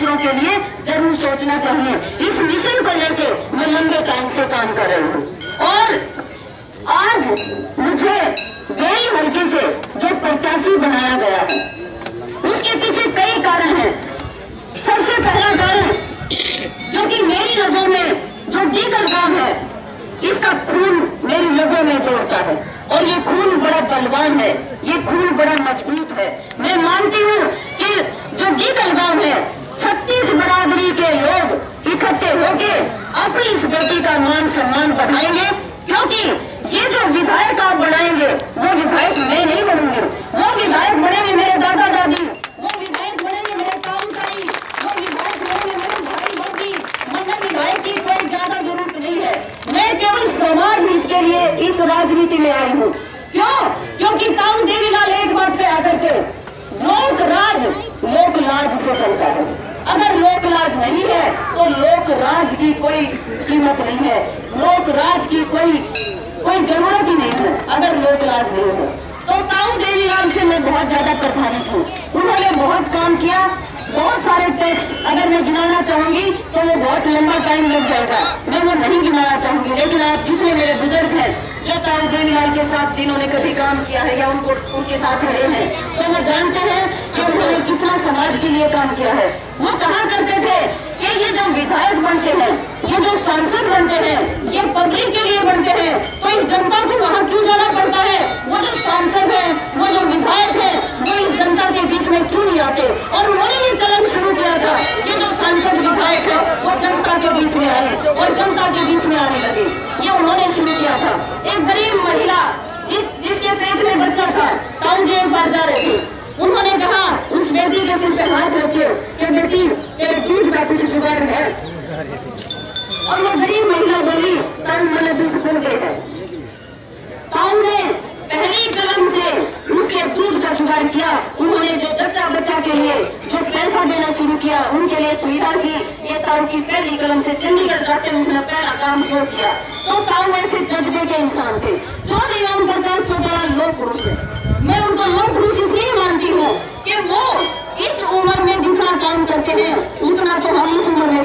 दूसरों के लिए जरूर सोचना चाहिए। इस मिशन को लेके मैं लंबे टाइम से काम कर रही हूँ और आज मुझे बेरी हल्के से जो प्रत्याशी बनाया गया है उसके पीछे कई कारण हैं। सबसे पहला कारण जो कि मेरी रगों में जो डीकल गांव है इसका खून मेरी रगों में दौड़ता है और ये खून बड़ा बलवान है, ये खून बड़ा मजबूत है। मैं मानती हूँ कि जो डीकल गांव है 36 बरादरी के लोग इकट्ठे होके अपनी इस बेटी का मान सम्मान बढ़ाएंगे, क्योंकि ये जो विधायक आप बनाएंगे वो विधायक मैं नहीं बनूंगी, वो विधायक बनेंगे मेरे दादा दादी, वो विधायक बनेंगे मेरे कामताई, वो विधायक बनेंगे मेरे भाई भाभी। मंडल विधायक की कोई ज्यादा जरूरत नहीं है। मैं केवल समाज हित के लिए इस राजनीति में आई हूँ। क्यों? क्योंकि काऊ देवीलाल एक बात पे आकर के लोक राज लोक लाज से चलता है। अगर लोक लाज नहीं है तो लोक राज की कोई कीमत नहीं है, लोक राज की कोई जरूरत ही नहीं है अगर लोक लाज नहीं है। तो काऊ देवीलाल से मैं बहुत ज्यादा प्रभावित हूँ। उन्होंने बहुत काम किया, बहुत सारे टैक्स अगर मैं गिनाना चाहूंगी तो वो बहुत लंबा टाइम लग जाएगा, मैं वो नहीं गिनाना चाहूंगी। लेकिन आप जितने मेरे बुजुर्ग हैं जो काऊ देवीलाल के साथ जिन्होंने कभी काम किया है या उनके साथ रहे हैं तो वो जानते हैं कि उन्होंने कितना समाज के लिए काम किया है। वो कहा करते थे कि ये जो विधायक बनते हैं, ये जो सांसद बनते हैं, ये पब्लिक के लिए बनते हैं, तो इस जनता को वहाँ क्यों जाना पड़ता है? वो जो सांसद है, वो जो विधायक है, वो इस जनता के बीच में क्यों नहीं आते? और उन्होंने ये चलन शुरू किया था कि जो सांसद विधायक है वो जनता के बीच में आए और जनता के बीच में आने लगे। ये उन्होंने शुरू किया था। एक गरीब महिला जिसके पेट में बच्चा था, टाउन जी एक बार जा रहे थे, उन्होंने कहा उस बेटी के सिर पे हाथ रखे कि बेटी तेरे दूध का कुछ जुगाड़ है, और वो गरीब महिला बोली तन मन दुख खुल गए है। टाउन ने पहली कलम से उसके दूध का जुगाड़ किया। उन्होंने जो जच्चा बच्चा के लिए जो पैसा देना शुरू किया, उनके लिए सुविधा की, ये टाउन की पहली कलम से चंडीगढ़ जाते उसने पहला काम क्यों किया। तो टाउन ऐसे जज्बे के इंसान थे। जो ओम प्रकाश चौटाला लोक पुरुष है, मैं उनको लोक पुरुष इसलिए मानती हूँ कि वो इस उम्र में जितना काम करते हैं उतना तो हम इस उम्र में